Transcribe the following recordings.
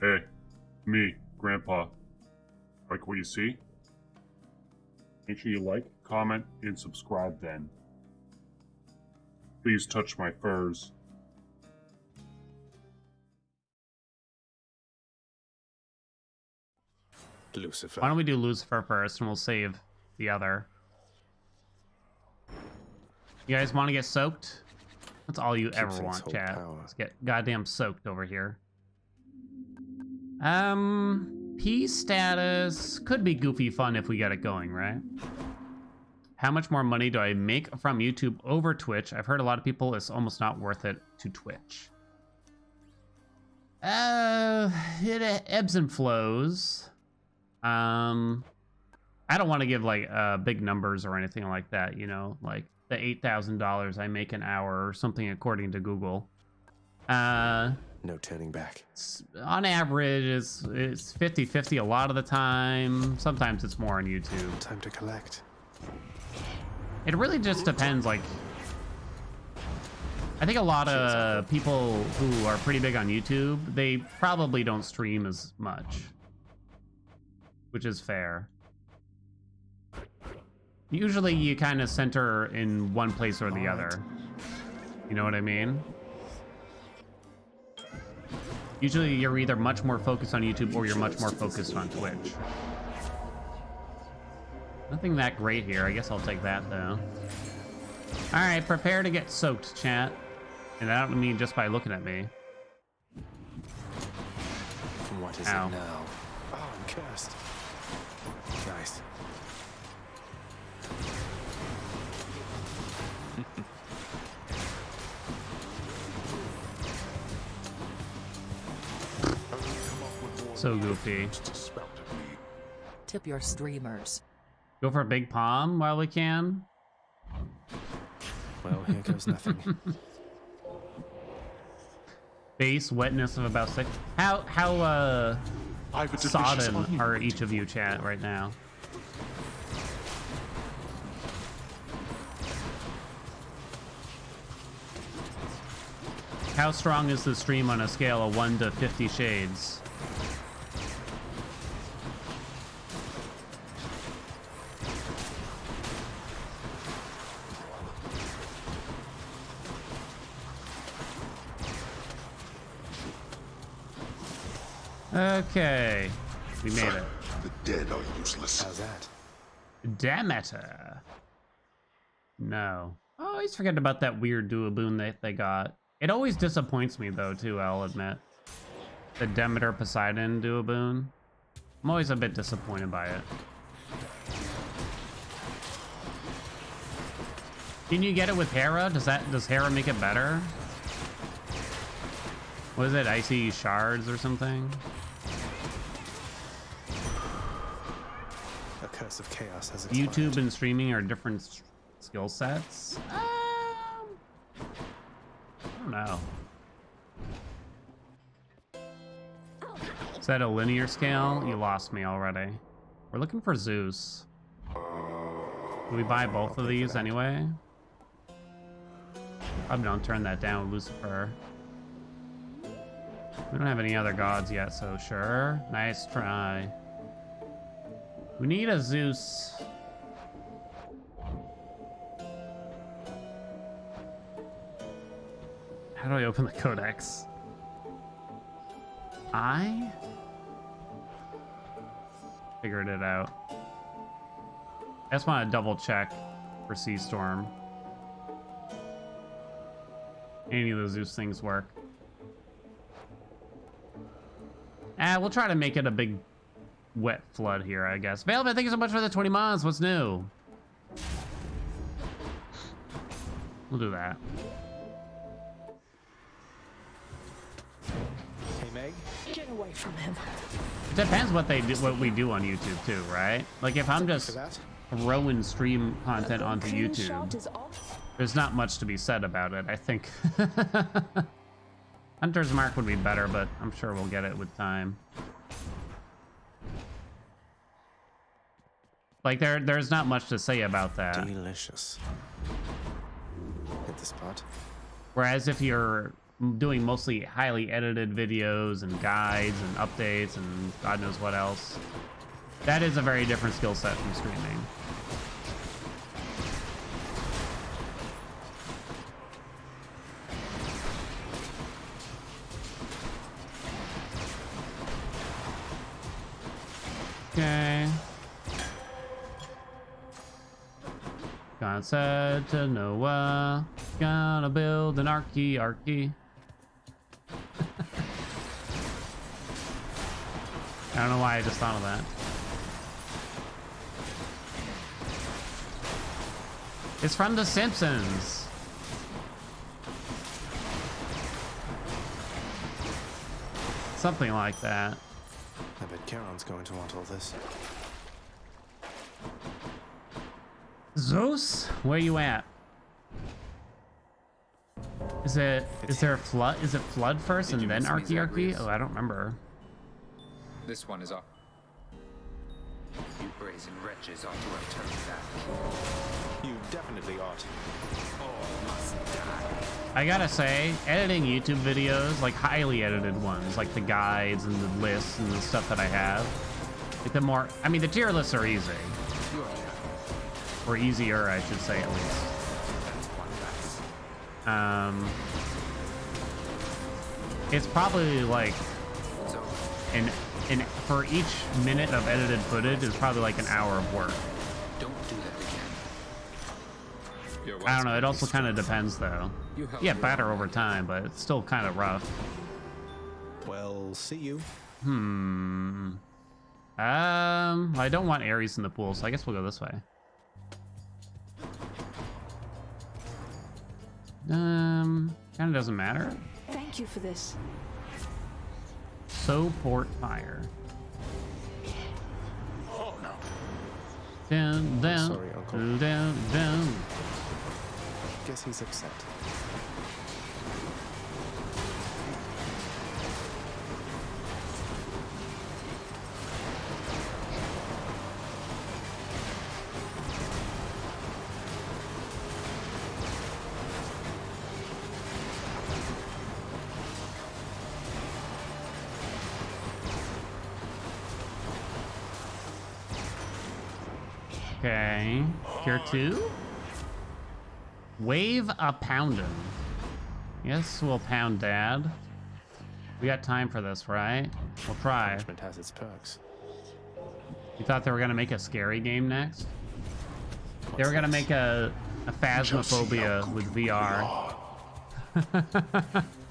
Hey, me, Grandpa. Like what you see? Make sure you like, comment, and subscribe then. Please touch my furs. Lucifer. Why don't we do Lucifer first and we'll save the other. You guys want to get soaked? That's all you ever want, chat. Let's get goddamn soaked over here. P status could be goofy fun if we get it going, right? How much more money do I make from YouTube over Twitch? I've heard a lot of people it's almost not worth it to Twitch. It ebbs and flows. I don't want to give like big numbers or anything like that, you know, like the $8,000 I make an hour or something according to Google. No turning back. On average, it's 50-50 a lot of the time. Sometimes it's more on YouTube. Time to collect. It really just depends. Like, I think a lot of people who are pretty big on YouTube, they probably don't stream as much, which is fair. Usually you kind of center in one place or the other. You know what I mean? Usually you're either much more focused on YouTube or you're much more focused on Twitch. Nothing that great here. I guess I'll take that though. All right, prepare to get soaked, chat. And I don't mean just by looking at me. What is it now? Oh, I'm cursed. Nice. So goofy. Tip your streamers. Go for a big palm while we can. Well, here goes nothing. Base wetness of about 6. How sodden are each of you, chat, right now? How strong is the stream on a scale of 1 to 50 shades? Okay, we made it. The dead are useless. How's that? Damn it. No. I always forget about that weird duoboon that they got. It always disappoints me though too, I'll admit. The Demeter Poseidon duoboon. I'm always a bit disappointed by it. Can you get it with Hera? Does Hera make it better? What is it, Icy Shards or something? A curse of chaos has YouTube expired. and streaming are different skill sets? I don't know. Is that a linear scale? You lost me already. We're looking for Zeus. Do we buy both of these anyway? Probably don't turn that down with Lucifer. We don't have any other gods yet, so sure. Nice try. We need a Zeus. How do I open the codex? I figured it out. I just want to double check for Sea Storm. Any of the Zeus things work. We'll try to make it a big wet flood here, I guess. Velvet, thank you so much for the 20 months. What's new? We'll do that. Hey, Meg. Get away from him. It depends what we do on YouTube too, right? Like if I'm just throwing stream content onto YouTube, there's not much to be said about it, I think. Hunter's Mark would be better, but I'm sure we'll get it with time. Like there's not much to say about that. Delicious. Hit the spot. Whereas if you're doing mostly highly edited videos and guides and updates and God knows what else. That is a very different skill set from streaming. Okay. God said to Noah, gonna build an arky. I don't know why I just thought of that. It's from The Simpsons. Something like that. I bet Charon's going to want all this. Zeus, where you at? Is there a flood? Is it flood first and then arky? Oh, I don't remember. This one is off. You brazen wretches ought to have turned back. You definitely ought. All must die. I gotta say, editing YouTube videos, like highly edited ones, like the guides and the lists and the stuff that I have, like the more, I mean, the tier lists are easy. Your turn. Or easier, I should say, at least. That's one less. It's probably like, So, for each minute of edited footage is probably like an hour of work. don't do that again. Your I don't know, it wife's also kind of depends though. You help Yeah, your better own. over time, but it's still kind of rough. Well, see you. I don't want Ares in the pool, so I guess we'll go this way. Kind of doesn't matter. Thank you for this. So port fire. Oh no. Down, down, sorry, Uncle. down, down. Guess he's upset. Okay, tier 2. Wave a poundin'. Yes, we'll pound Dad. We got time for this, right? We'll try. Punishment has its perks. You thought they were gonna make a scary game next? They were gonna make a Phasmophobia with VR.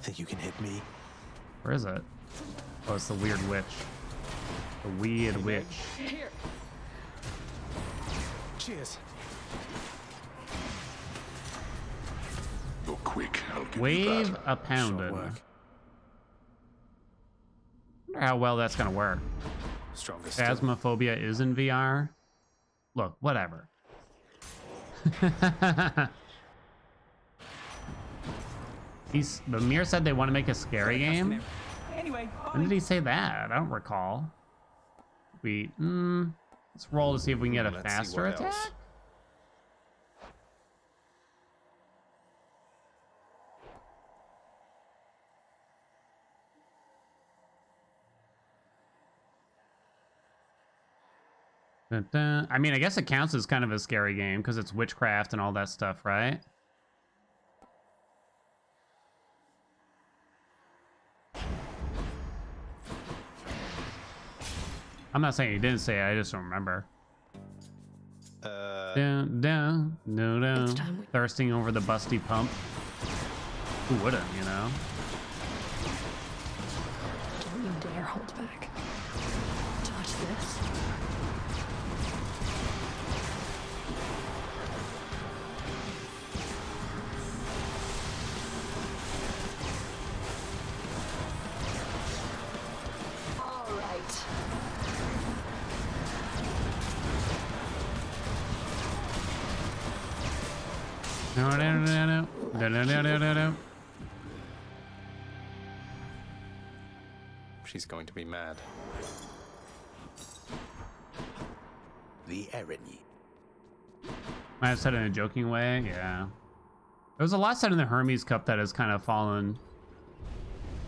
Think you can hit me? Where is it? Oh, it's the weird witch. The weird witch. Cheers. You're quick. I'll give you Wave that. a poundin'. work. Wonder how well that's gonna work. Strongest. still. Phasmophobia is in VR. Look, whatever. Mir said they want to make a scary game. Anyway, When did he say that? I don't recall. Let's roll to see if we can get a Let's see faster what attack. else. Dun, dun. I mean, I guess it counts as kind of a scary game because it's witchcraft and all that stuff, right? I'm not saying he didn't say it, I just don't remember. Down, down, no, down. It's time we- Thirsting over the busty pump. Who wouldn't, you know? Don't you dare hold back. Touch this. All right. No, no, no, no, no, no, no, no, no, no. She's going to be mad. The irony. Might have said it in a joking way, yeah. There was a lot said in the Hermes Cup that has kind of fallen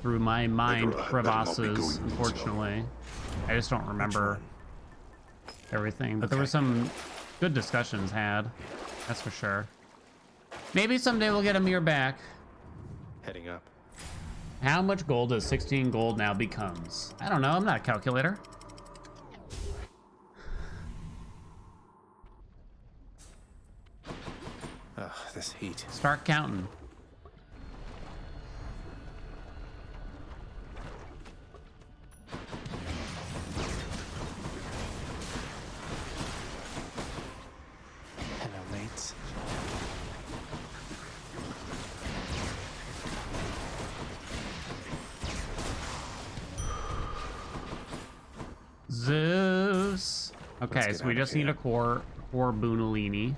through my mind Better not be crevasses, going unfortunately. I just don't remember one? everything, but there were some good discussions had, that's for sure. Maybe someday we'll get Amir back. Heading up. How much gold does 16 gold now becomes? I don't know, I'm not a calculator. Ugh, this heat. Start counting. Hello, mates. Zeus. Okay, get so we out just of need here. a core boonalini.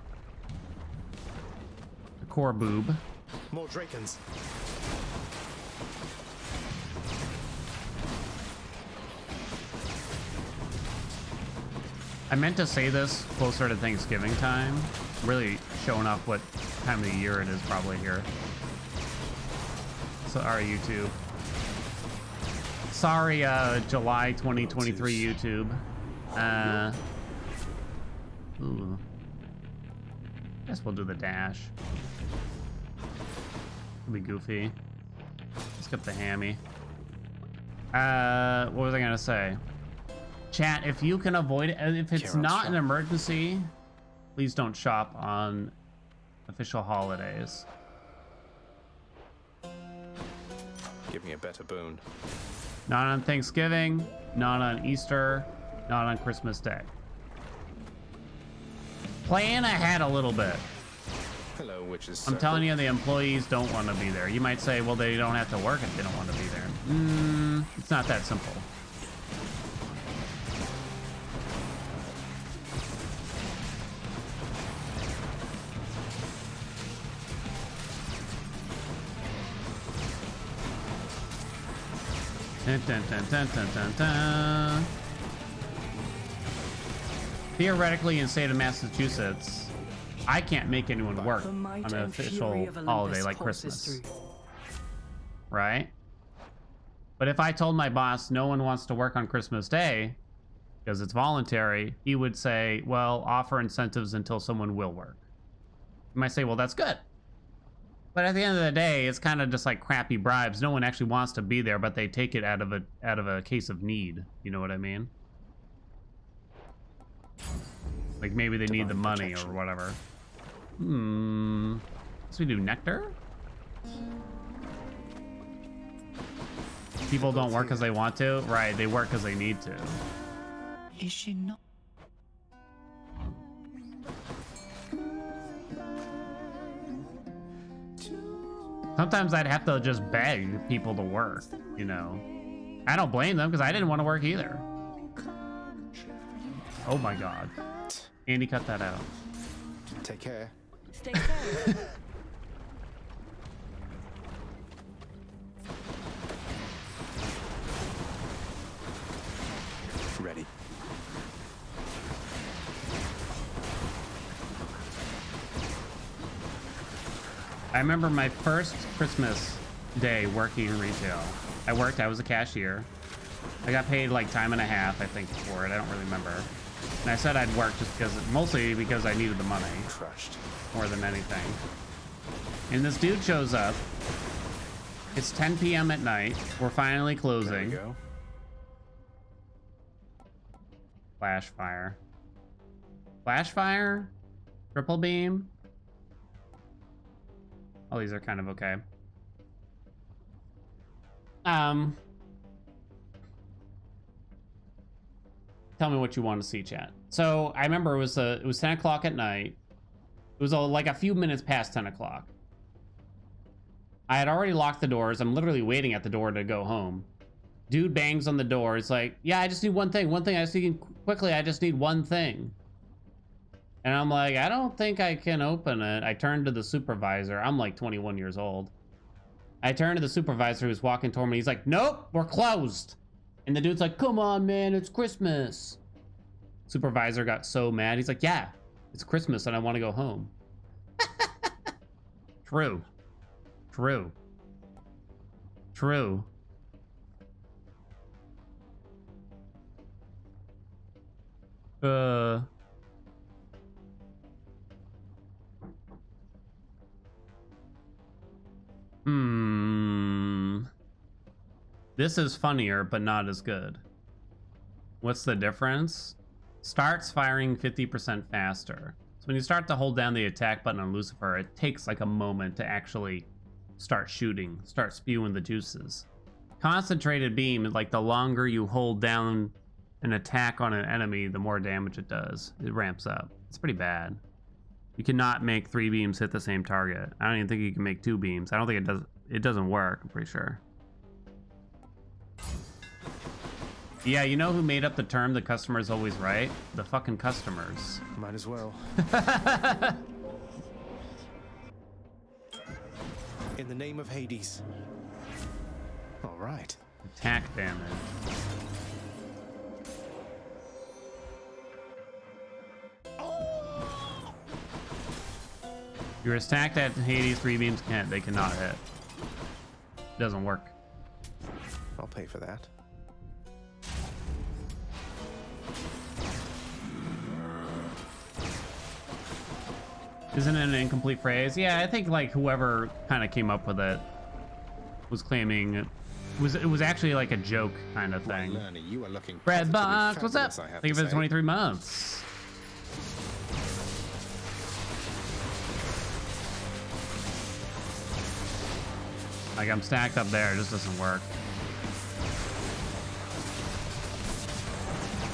A core boob. More Drakens. I meant to say this closer to Thanksgiving time. Really showing off what time of the year it is probably here. Sorry, YouTube. Sorry, July 2023 YouTube. Ooh. Guess we'll do the dash. It'll be goofy. Skip the hammy. What was I gonna say? Chat, if you can avoid it, if it's Can't not an shop. emergency, please don't shop on official holidays. Give me a better boon. Not on Thanksgiving, not on Easter, not on Christmas Day. Plan ahead a little bit. Hello, witches. I'm telling you, the employees don't want to be there. You might say, well, they don't have to work if they don't want to be there. It's not that simple. Dun, dun, dun, dun, dun, dun, dun. Theoretically, in the state of Massachusetts, I can't make anyone work The might on an and fury official of Olympus holiday like courses Christmas, through. right? But if I told my boss no one wants to work on Christmas Day because it's voluntary, he would say, well, offer incentives until someone will work. You might say, well, that's good. But at the end of the day, it's kind of just like crappy bribes. No one actually wants to be there, but they take it out of a case of need. You know what I mean? Like maybe they need the Divine money protection. or whatever. So we do nectar? People don't work because they want to? Right, they work because they need to. Is she not? Sometimes I'd have to just beg people to work, you know. I don't blame them because I didn't want to work either. Oh my god. Andy, cut that out. Take care. Stay safe. Ready. I remember my first Christmas day working in retail. I was a cashier. I got paid like time and a half, I think, for it. I don't really remember. And I said I'd work just because, mostly because I needed the money Crushed. more than anything. And this dude shows up. It's 10 p.m. at night. We're finally There closing. we go. Flash fire. Flash fire? Triple beam? All these are kind of okay. Tell me what you want to see, chat. So I remember it was 10 o'clock at night. It was like a few minutes past 10 o'clock. I had already locked the doors. I'm literally waiting at the door to go home. Dude bangs on the door. It's like, yeah, I just need one thing. One thing. I just need quickly. I just need one thing. And I'm like, I don't think I can open it. I turned to the supervisor. I'm like 21 years old. I turned to the supervisor who's walking toward me. He's like, nope, we're closed. And the dude's like, come on, man, it's Christmas. Supervisor got so mad. He's like, yeah, it's Christmas and I want to go home. True. True. True. This is funnier, but not as good. What's the difference? Starts firing 50% faster. So when you start to hold down the attack button on Lucifer, it takes like a moment to actually start shooting, start spewing the juices. Concentrated beam is like the longer you hold down an attack on an enemy, the more damage it does. It ramps up. It's pretty bad. You cannot make 3 beams hit the same target. I don't even think you can make 2 beams. I don't think it does. It doesn't work, I'm pretty sure. Yeah, you know who made up the term "the customer is always right"? The fucking customers. Might as well. In the name of Hades. All right. Attack damage. You're stacked at Hades, 3 beams can't. They cannot hit. Doesn't work. I'll pay for that. Isn't it an incomplete phrase? Yeah, I think like whoever kind of came up with it was claiming it was actually like a joke kind of thing. You are looking Brad Box, what's up? fabulous, I have Thank you to for the say. 23 months. Like I'm stacked up there, it just doesn't work.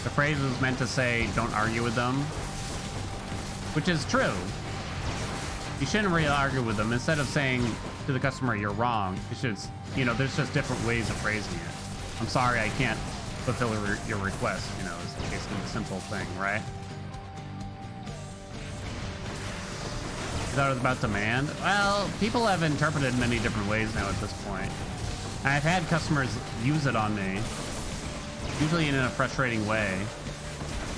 The phrase was meant to say, don't argue with them, which is true. You shouldn't really argue with them. Instead of saying to the customer, you're wrong, you should, you know, there's just different ways of phrasing it. I'm sorry, I can't fulfill your request, you know, is basically a simple thing, right? You thought it was about demand? Well, people have interpreted many different ways now at this point. I've had customers use it on me, usually in a frustrating way.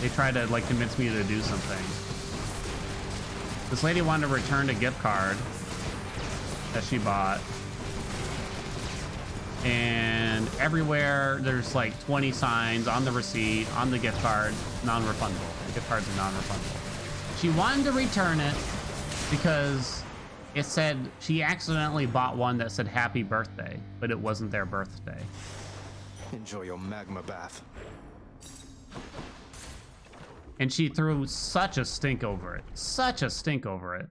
They try to like convince me to do something. This lady wanted to return a gift card that she bought. And everywhere there's like 20 signs on the receipt, on the gift card, non-refundable. The gift cards are non-refundable. She wanted to return it because it said she accidentally bought one that said happy birthday, but it wasn't their birthday. Enjoy your magma bath. And she threw such a stink over it. Such a stink over it.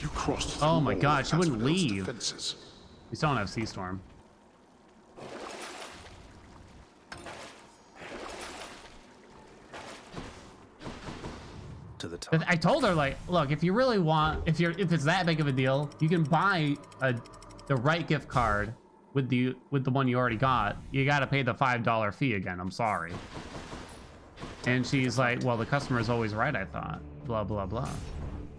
You crossed through Oh my all god, she wouldn't Asphodel's leave. defenses. We still don't have Sea Storm. To the top. I told her, like, look, if you really want, if it's that big of a deal, you can buy the right gift card with the one you already got. You got to pay the $5 fee again. I'm sorry. And she's like, well, the customer is always right, I thought. Blah, blah, blah.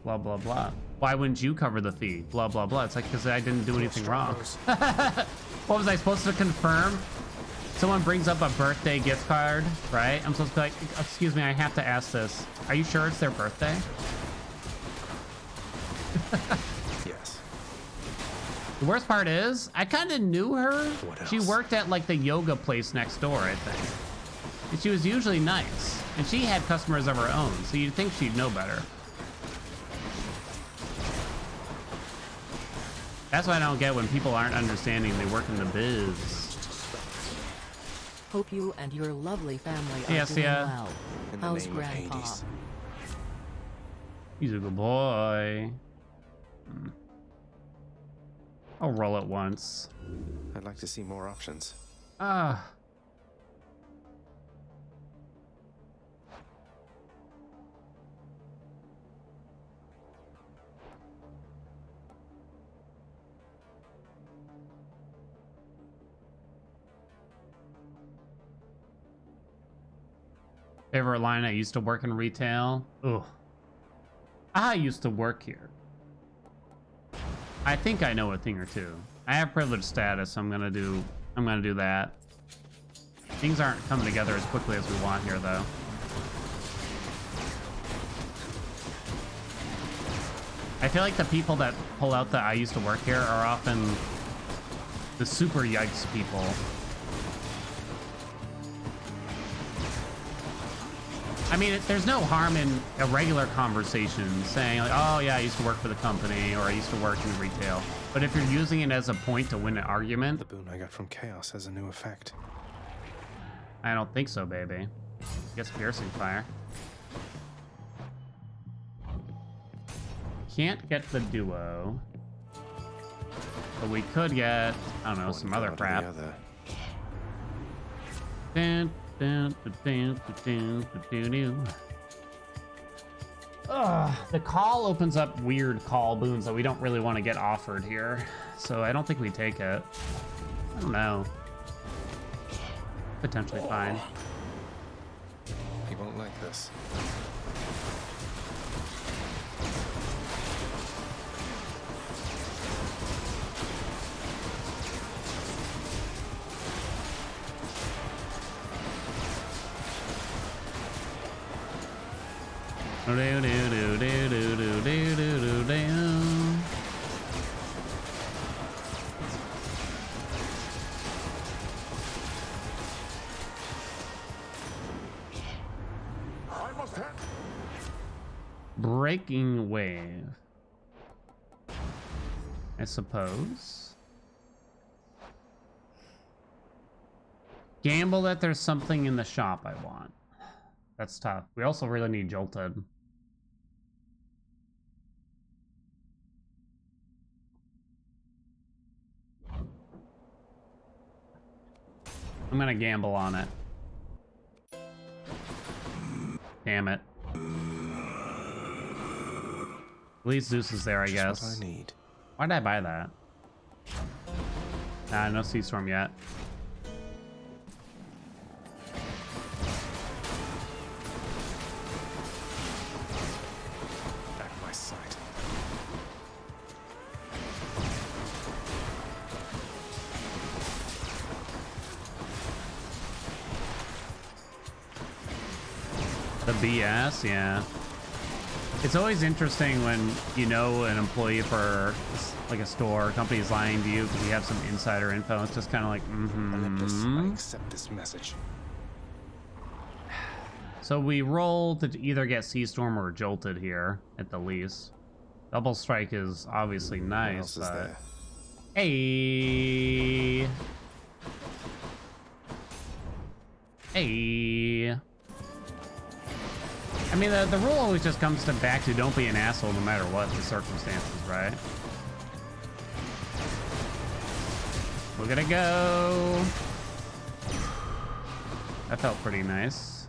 Blah, blah, blah. Why wouldn't you cover the fee? Blah, blah, blah. It's like, because I didn't do anything wrong. What was I supposed to confirm? Someone brings up a birthday gift card, right? I'm supposed to be like, excuse me, I have to ask this. Are you sure it's their birthday? Yes. The worst part is, I kind of knew her. What She else? worked at like the yoga place next door, I think. And she was usually nice. And she had customers of her own, so you'd think she'd know better. That's why I don't get when people aren't understanding they work in the biz. Hope you and your lovely family are Yes, doing yeah. well. In the How's name of Grandpa? Hades. He's a good boy. I'll roll it once. I'd like to see more options. Ah. Favorite line, I used to work in retail. Ugh. I used to work here. I think I know a thing or two. I have privileged status, so I'm gonna do that. Things aren't coming together as quickly as we want here, though. I feel like the people that pull out the I used to work here are often the super yikes people. I mean, there's no harm in a regular conversation saying like, oh yeah, I used to work for the company or I used to work in retail. But if you're using it as a point to win an argument, The boon I got from chaos has a new effect. I don't think so, baby. Gets piercing fire. Can't get the duo. But we could get, I don't know, One some other god or crap. the other. Dun, dun, dun, dun, dun, dun, dun, dun. Ugh, the call opens up weird call boons that we don't really want to get offered here. So I don't think we take it. I don't know. Potentially fine. He won't like this. Do, do, do, do, do, do, do, do, do. I must have. Breaking wave. I suppose. Gamble that there's something in the shop I want. That's tough. We also really need Jolted. I'm gonna gamble on it. Damn it. At least Zeus is there, I guess. Just what I need. Why did I buy that? Nah, no Sea Storm yet. Back my sight. The BS, yeah. It's always interesting when you know an employee for like a store or company is lying to you because you have some insider info. It's just kind of like, I accept this message. So we roll to either get Sea Storm or Jolted here at the least. Double Strike is obviously What nice, else is but there? hey, hey. I mean, the rule always just comes back to don't be an asshole no matter what the circumstances, right? We're gonna go. That felt pretty nice.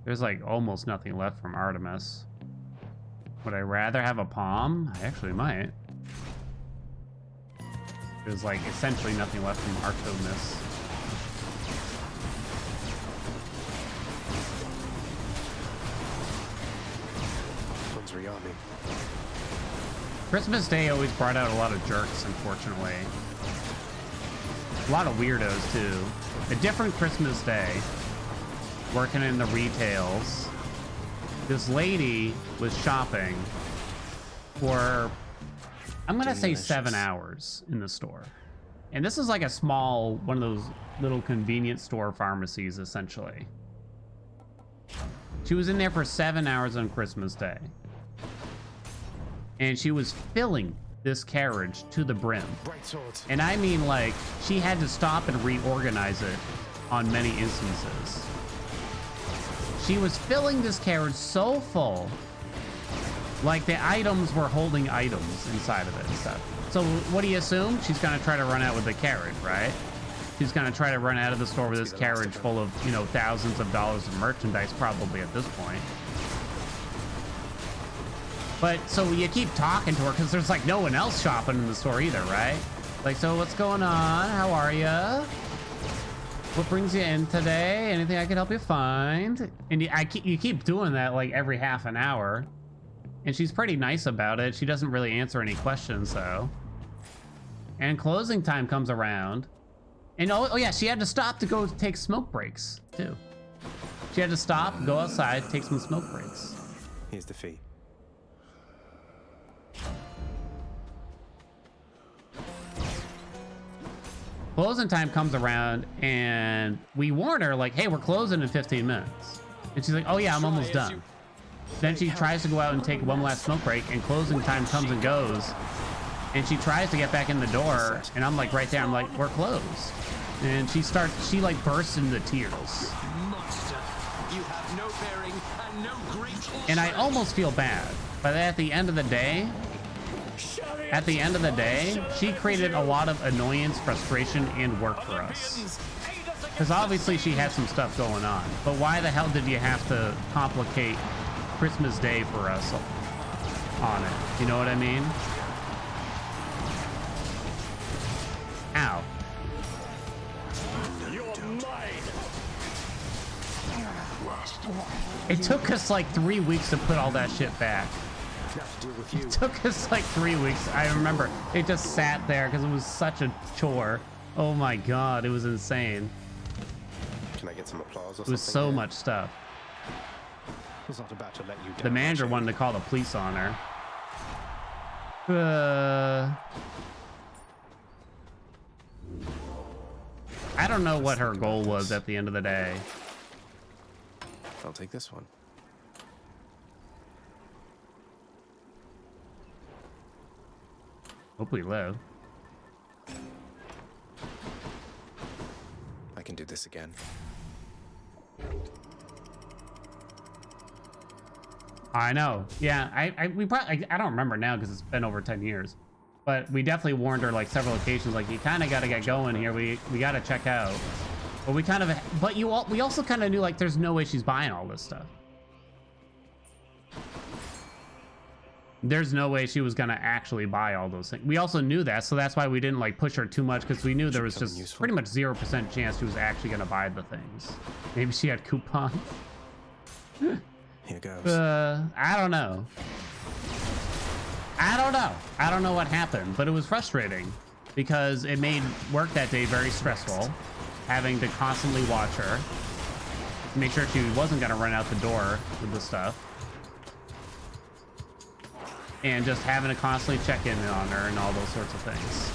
There's like almost nothing left from Artemis. Would I rather have a palm? I actually might. There's like essentially nothing left from Artemis. Christmas Day always brought out a lot of jerks, unfortunately. A lot of weirdos, too. A different Christmas Day, working in the retails. This lady was shopping for, I'm gonna say 7 hours in the store. And this is like a small, one of those little convenience store pharmacies, essentially. She was in there for 7 hours on Christmas Day. And she was filling this carriage to the brim. And I mean, like, she had to stop and reorganize it on many instances. She was filling this carriage so full, like the items were holding items inside of it and stuff. So what do you assume? She's gonna try to run out with the carriage, right? She's gonna try to run out of the store with this carriage full of, you know, thousands of dollars of merchandise probably at this point. But so you keep talking to her because there's like no one else shopping in the store either, right? Like, so what's going on? How are ya? What brings you in today? Anything I can help you find? And you keep doing that like every half an hour. And she's pretty nice about it. She doesn't really answer any questions though. And closing time comes around. And oh yeah, she had to stop to go take smoke breaks too. She had to stop, go outside, take some smoke breaks. Here's the fee. Closing time comes around and we warn her like, hey, we're closing in 15 minutes. And she's like, oh yeah, I'm almost done. Then she tries to go out and take one last smoke break, and closing time comes and goes. And she tries to get back in the door, and I'm like right there, I'm like, we're closed. And she like bursts into tears. Monster. You have no bearing and no great. And I almost feel bad, but at the end of the day, she created a lot of annoyance, frustration, and work for us. Because obviously she had some stuff going on, but why the hell did you have to complicate Christmas Day for us on it? You know what I mean? Ow. It took us like 3 weeks to put all that shit back. It took us like 3 weeks. I remember it just sat there because it was such a chore. Oh my god, it was insane. Can I get some applause or something? It was so much stuff. I was not about to let you down. The manager wanted to call the police on her. I don't know what her goal was at the end of the day. I'll take this one. Hope we live. I can do this again. I know. Yeah, I don't remember now because it's been over 10 years. But we definitely warned her like several occasions, like, you kind of got to get going here. We got to check out. But we kind of, we also kind of knew like there's no way she's buying all this stuff. There's no way she was going to actually buy all those things. We also knew that, so that's why we didn't like push her too much, because we knew there was just pretty much 0% chance she was actually going to buy the things. Maybe she had coupons. Here goes. I don't know. I don't know what happened, but it was frustrating because it made work that day very stressful, having to constantly watch her, make sure she wasn't going to run out the door with the stuff, and just having to constantly check in on her and all those sorts of things.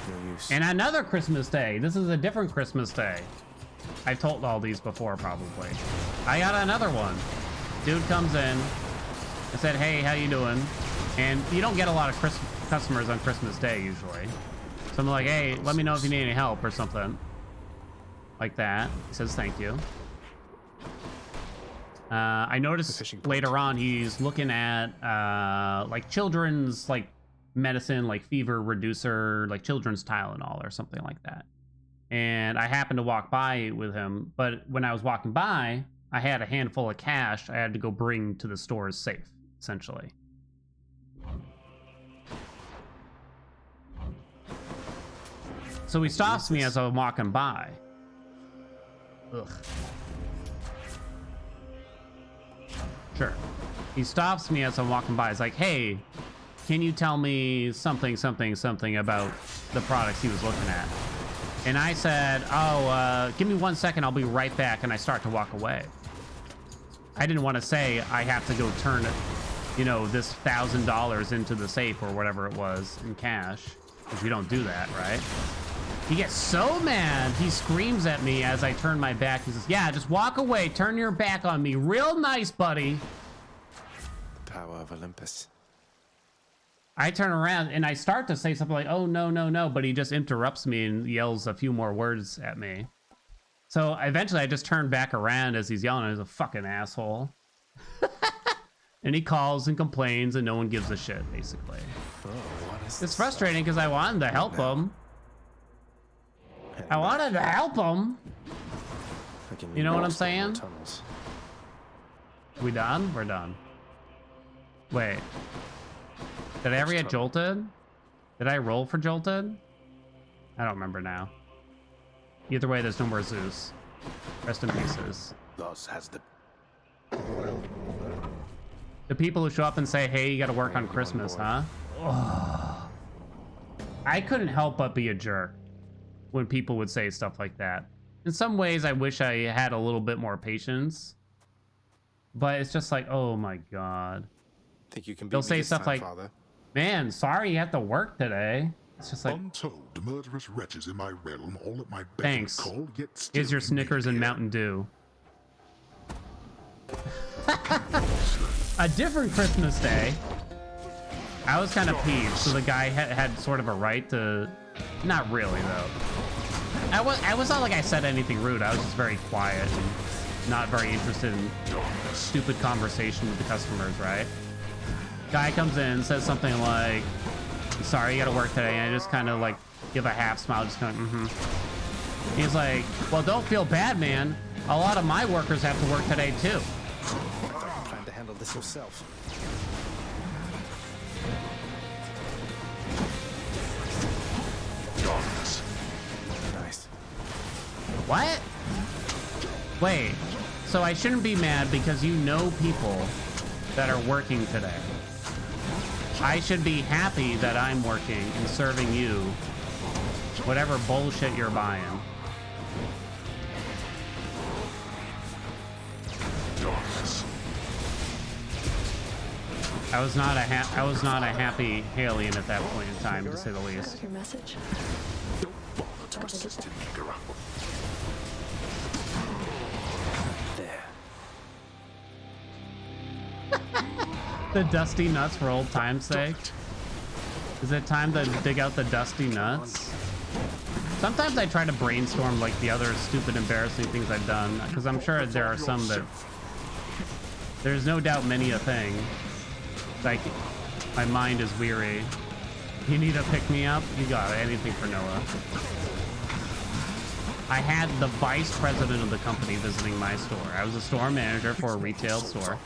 No use. And another Christmas Day. This is a different Christmas Day. I've told all these before, probably. I got another one. Dude comes in. I said, hey, how you doing? And you don't get a lot of customers on Christmas Day usually. So I'm like, hey, let me know if you need any help or something. Like that. He says, thank you. I noticed later on he's looking at like children's like medicine, like fever reducer, like children's Tylenol or something like that. And I happened to walk by with him, but when I was walking by, I had a handful of cash I had to go bring to the store's safe, essentially. So he stops me as I'm walking by. Ugh. Sure. He stops me as I'm walking by. He's like, hey, can you tell me something about the products he was looking at? And I said, oh, give me 1 second. I'll be right back. And I start to walk away. I didn't want to say I have to go turn, you know, this $1,000 into the safe or whatever it was in cash, because we don't do that, right? He gets so mad, he screams at me as I turn my back. He says, yeah, just walk away, turn your back on me. Real nice, buddy. The power of Olympus. I turn around and I start to say something like, oh, no, no, no, but he just interrupts me and yells a few more words at me. So eventually I just turn back around as he's yelling. He's a fucking asshole. And he calls and complains and no one gives a shit, basically. Oh, what is It's frustrating because I wanted to help him. I wanted to help him. You know what I'm saying? We done? We're done. Wait. Did I ever get jolted? Did I roll for jolted? I don't remember now. Either way, there's no more Zeus. Rest in pieces. Loss has the people who show up and say, hey, you gotta work on Christmas, huh? Oh. I couldn't help but be a jerk when people would say stuff like that. In some ways, I wish I had a little bit more patience. But it's just like, oh my god. Think you can beat They'll me say this stuff time, like, Father? man, sorry you have to work today. It's just like, Untold murderous wretches in my realm, all at my beck and thanks. call, yet still Here's your remain Snickers and here. Mountain Dew. A different Christmas Day. I was kind of peeved. So the guy had sort of a right to, not really though. I was not like I said anything rude. I was just very quiet and not very interested in stupid conversation with the customers, right? Guy comes in, says something like, sorry, you gotta work today. And I just kind of like give a half smile, just kind of, He's like, well, don't feel bad, man. A lot of my workers have to work today too. Plan to handle this yourself. Nice. What? Wait, so I shouldn't be mad because you know people that are working today. I should be happy that I'm working and serving you whatever bullshit you're buying. I was not a happy Haelian at that point in time, to say the least. Your message. Don't bother to persist in Figaro. There. The dusty nuts for old time's sake. Is it time to dig out the dusty nuts? Sometimes I try to brainstorm like the other stupid, embarrassing things I've done, because I'm sure there are some that there's no doubt many a thing. Like, my mind is weary. You need to pick me up? You got it. Anything for Noah. I had the vice president of the company visiting my store. I was a store manager for a retail store.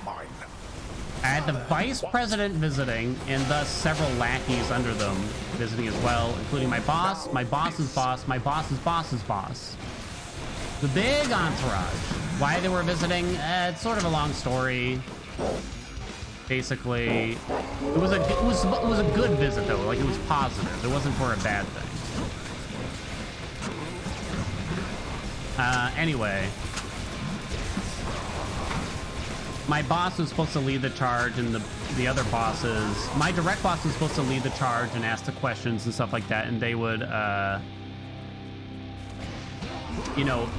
I had the vice president visiting, and thus several lackeys under them visiting as well, including my boss, my boss's boss, my boss's boss's boss. The big entourage. Why they were visiting? It's sort of a long story. Basically, it was a good visit though. Like, it was positive. It wasn't for a bad thing. Anyway, my boss was supposed to lead the charge, and the other bosses, my direct boss was supposed to lead the charge and ask the questions and stuff like that, and they would, you know,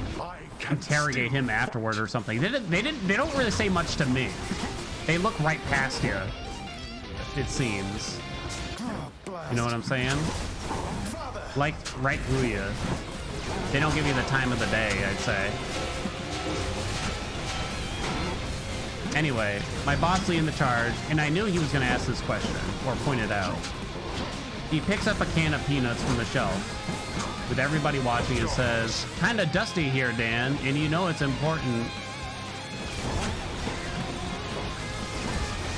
interrogate him afterward or something. They don't really say much to me. They look right past you, it seems. You know what I'm saying? Like, right through you. They don't give you the time of the day, I'd say. Anyway, my boss leading the charge, and I knew he was going to ask this question, or point it out. He picks up a can of peanuts from the shelf, with everybody watching, and says, "Kinda dusty here, Dan, and you know it's important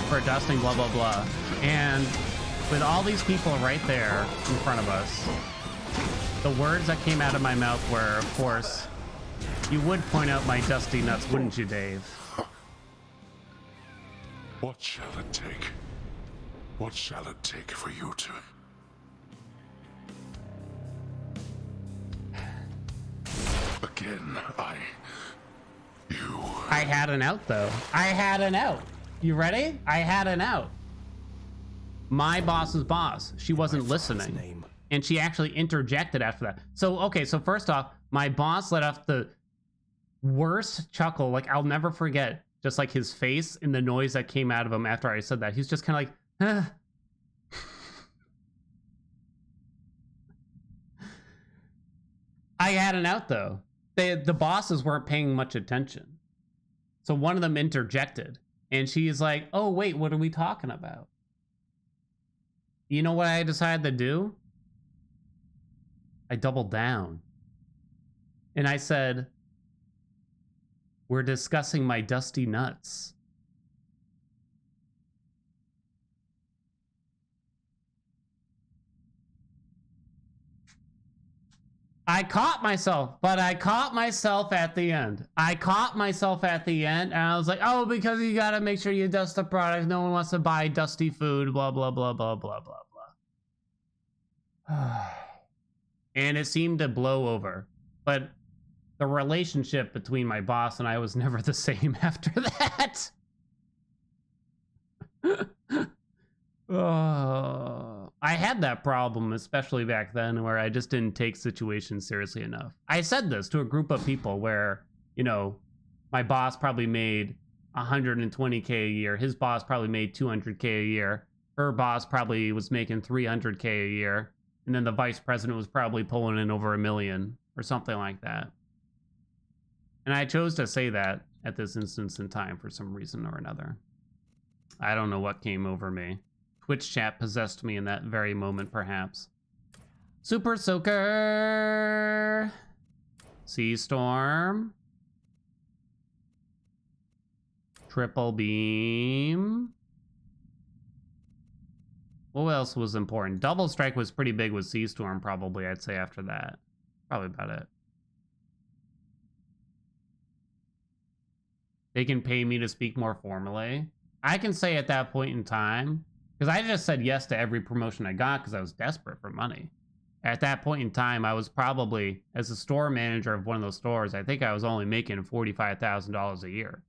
for dusting, blah, blah, blah." And with all these people right there in front of us, the words that came out of my mouth were, of course, "You would point out my dusty nuts, wouldn't you, Dave?" What shall it take? What shall it take for you to... Again, I had an out, though. I had an out. You ready? I had an out. My boss's boss. She wasn't listening. And she actually interjected after that. So, okay, so first off, my boss let off the worst chuckle. Like, I'll never forget just like his face and the noise that came out of him after I said that. He's just kind of like, I had an out, though. The bosses weren't paying much attention. So one of them interjected. And she's like, "Oh, wait, what are we talking about?" You know what I decided to do? I doubled down. And I said, "We're discussing my dusty nuts." I caught myself, but I caught myself at the end. And I was like, "Oh, because you gotta make sure you dust the product. No one wants to buy dusty food, blah, blah, blah, blah, blah, blah, blah." And it seemed to blow over. But the relationship between my boss and I was never the same after that. I I had that problem, especially back then, where I just didn't take situations seriously enough. I said this to a group of people where, you know, my boss probably made 120K a year. His boss probably made 200K a year. Her boss probably was making 300K a year. And then the vice president was probably pulling in over $1 million or something like that. And I chose to say that at this instance in time for some reason or another. I don't know what came over me. Twitch chat possessed me in that very moment, perhaps. Super Soaker! Sea Storm. Triple Beam. What else was important? Double Strike was pretty big with Sea Storm, probably, I'd say, after that. Probably about it. They can pay me to speak more formally. I can say at that point in time, because I just said yes to every promotion I got because I was desperate for money. At that point in time, I was probably, as a store manager of one of those stores, I think I was only making $45,000 a year.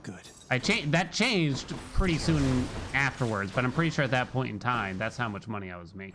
Good. That changed pretty soon afterwards, but I'm pretty sure at that point in time, that's how much money I was making.